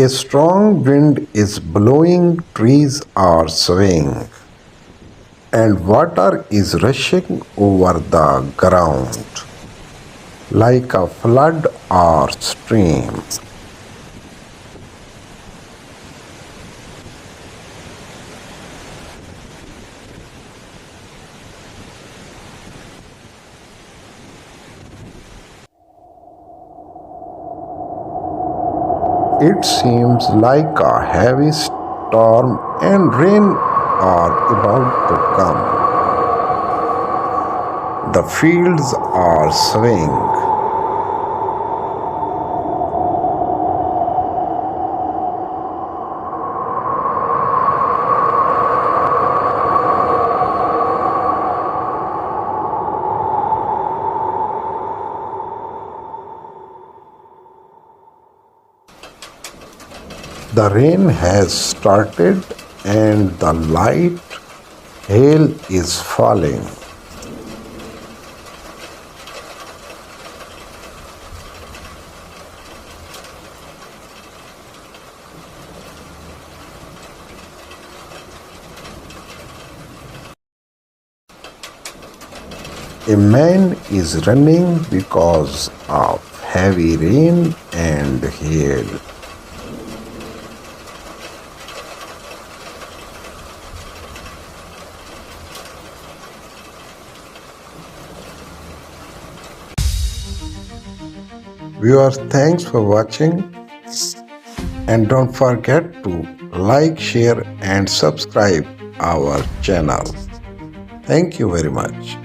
A strong wind is blowing, trees are swaying, and water is rushing over the ground like a flood or stream. It seems like a heavy storm and rain are about to come. The fields are swaying. The rain has started and the light hail is falling. A man is running because of heavy rain and hail. Viewers, thanks for watching, and don't forget to like, share and subscribe our channel. Thank you very much.